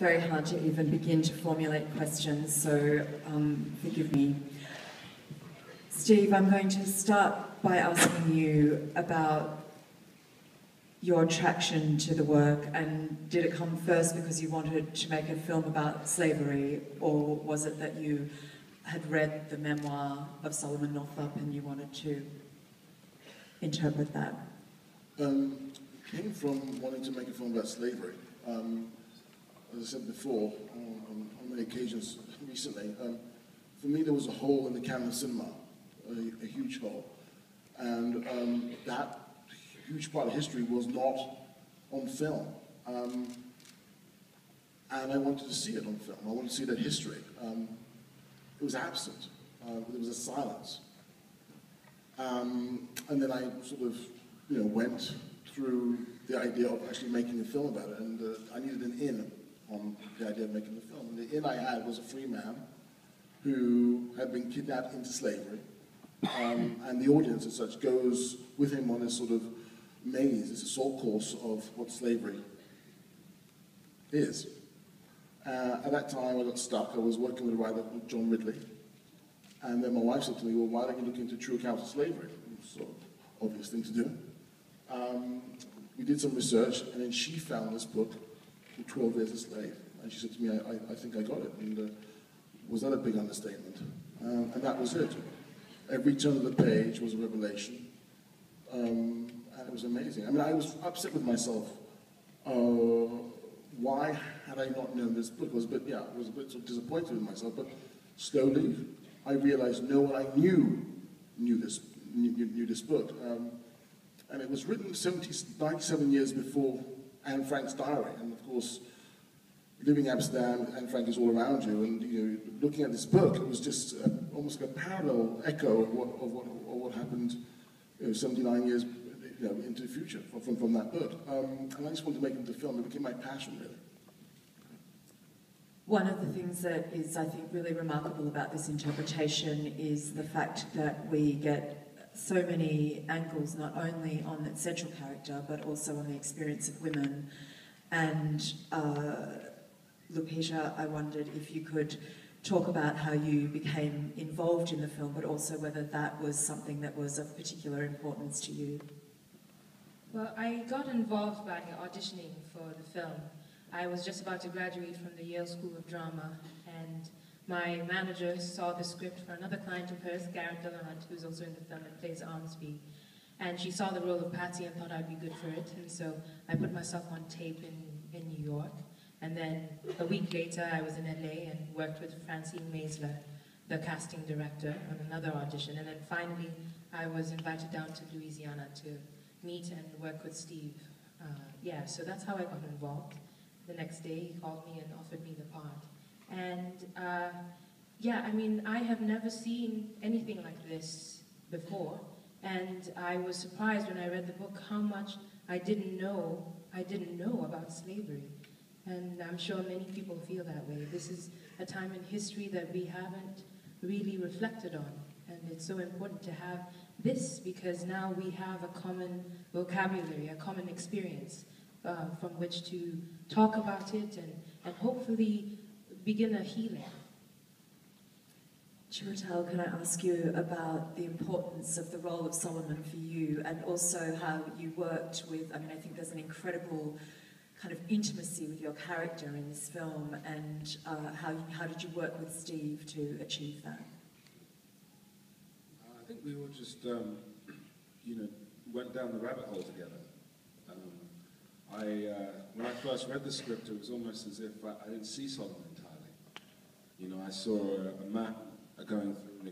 very hard to even begin to formulate questions, so forgive me. Steve, I'm going to start by asking you about your attraction to the work, and did it come first because you wanted to make a film about slavery, or was it that you had read the memoir of Solomon Northup and you wanted to interpret that? It came from wanting to make a film about slavery. As I said before, on many occasions recently, for me there was a hole in the canon of cinema, a huge hole, and that huge part of history was not on film, and I wanted to see it on film. I wanted to see that history. It was absent. There was a silence, and then I sort of, went through the idea of actually making a film about it, and I needed an in on the idea of making the film. And the in I had was a free man who had been kidnapped into slavery, and the audience as such goes with him on this sort of maze, this assault course of what slavery is. At that time I got stuck. I was working with a writer called John Ridley, and then my wife said to me, well, why don't you look into true accounts of slavery? It was sort of obvious thing to do. We did some research, and then she found this book called 12 Years a Slave, and she said to me, I think I got it, and was that a big understatement? And that was it. Every turn of the page was a revelation, and it was amazing. I mean, I was upset with myself. Why had I not known this book? I was a bit sort of disappointed with myself, but slowly I realized no one I knew this book. And it was written 97 years before Anne Frank's diary, and of course, living in Amsterdam, Anne Frank is all around you, and looking at this book, it was just almost like a parallel echo of what happened 79 years into the future from that book. And I just wanted to make it into film. It became my passion, really. One of the things that is, I think, really remarkable about this interpretation is the fact that we get so many angles, not only on its central character, but also on the experience of women. And Lupita, I wondered if you could talk about how you became involved in the film, but also whether that was something that was of particular importance to you. Well, I got involved by auditioning for the film. I was just about to graduate from the Yale School of Drama, and my manager saw the script for another client of hers, Garrett Delahunt, who's also in the film and plays Armsby. And she saw the role of Patsy and thought I'd be good for it, and so I put myself on tape in New York. And then a week later, I was in LA and worked with Francine Maisler, the casting director, on another audition. And then finally, I was invited down to Louisiana to meet and work with Steve. So that's how I got involved. The next day, he called me and offered me the part. And I mean, I have never seen anything like this before. And I was surprised when I read the book how much I didn't know about slavery. And I'm sure many people feel that way. This is a time in history that we haven't really reflected on. And it's so important to have this because now we have a common vocabulary, a common experience from which to talk about it and hopefully begin a healing. Chiwetel, can I ask you about the importance of the role of Solomon for you, and also how you worked with, I think there's an incredible kind of intimacy with your character in this film, and how did you work with Steve to achieve that? I think we all just, went down the rabbit hole together. When I first read the script, it was almost as if I didn't see Solomon entirely. I saw a man going through an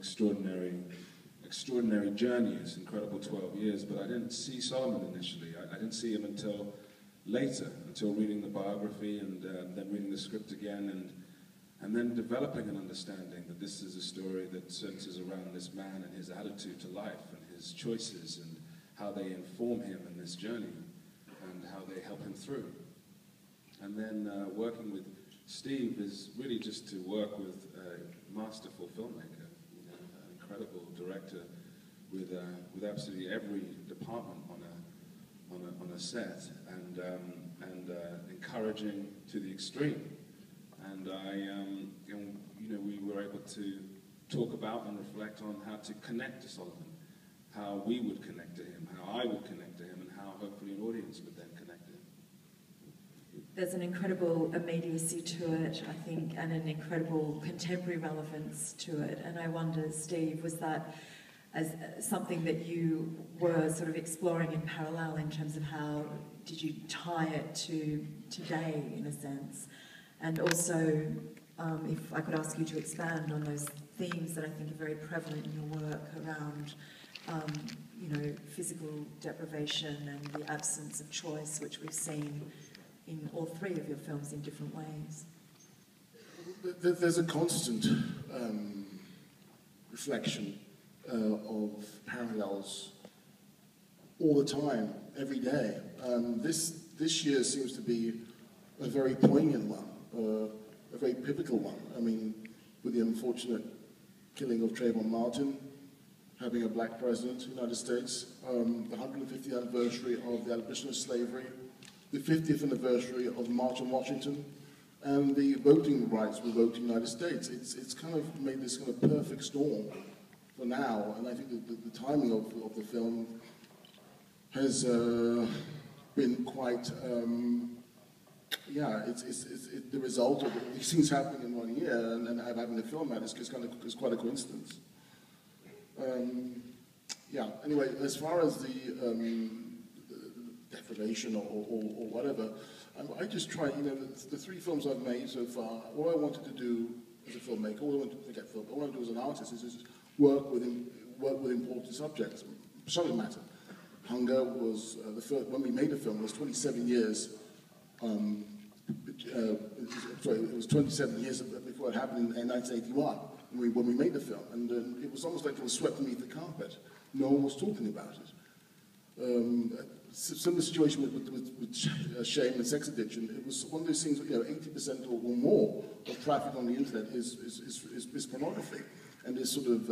extraordinary journey, this incredible 12 years, but I didn't see Solomon initially. I didn't see him until later, until reading the biography and then reading the script again, and then developing an understanding that this is a story that centers around this man and his attitude to life and his choices and how they inform him in this journey and how they help him through. And then working with Steve is really just to work with a masterful filmmaker, an incredible director with absolutely every department on a set, and encouraging to the extreme. and we were able to talk about and reflect on how to connect to Solomon, how we would connect to him, how I would connect to him, and how hopefully an audience would then connect to him. There's an incredible immediacy to it, I think, and an incredible contemporary relevance to it. And I wonder, Steve, was that as something that you were sort of exploring in parallel in terms of how did you tie it to today, in a sense? And also, if I could ask you to expand on those themes that I think are very prevalent in your work around, physical deprivation and the absence of choice, which we've seen in all three of your films in different ways. There's a constant reflection of parallels all the time, every day. This year seems to be a very poignant one, a very pivotal one. I mean, with the unfortunate killing of Trayvon Martin, having a black president in the United States, the 150th anniversary of the abolition of slavery, the 50th anniversary of the March on Washington, and the voting rights for voting in the United States. It's kind of made this kind of perfect storm for now, and I think that the timing of the film has been quite, it's the result of all these things happening in 1 year, and having the film out is quite a coincidence. Anyway, as far as the deprivation or whatever, I just try, the three films I've made so far, all I wanted to do as a filmmaker, all I want to do as an artist is just work with important subjects, subject matter. Hunger was the first, when we made the film, it was 27 years, it was 27 years before it happened in 1981, when we made the film, and it was almost like it was swept beneath the carpet. No one was talking about it. Similar situation with shame and sex addiction. It was one of those things, 80% or more of traffic on the internet is pornography, and this sort of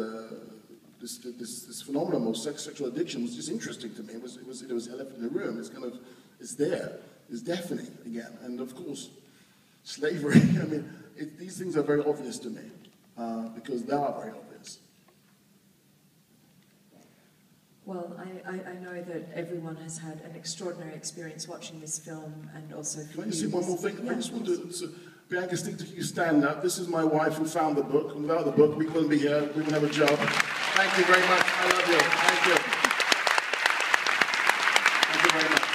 this phenomenon of sexual addiction was just interesting to me. It was elephant in the room. It's there. It's deafening again, and of course, slavery. I mean, these things are very obvious to me because they are very obvious. Well, I know that everyone has had an extraordinary experience watching this film, and also for Can I just say one more thing? Yeah, I just want to, Bianca, you stand up. This is my wife who found the book, and without the book, we wouldn't be here. We wouldn't have a job. Thank you very much. I love you. Thank you. Thank you very much.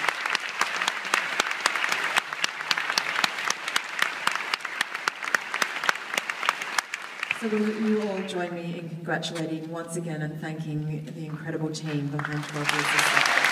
So will you all join me in congratulating once again and thanking the incredible team behind 12 Years of Slave Gala.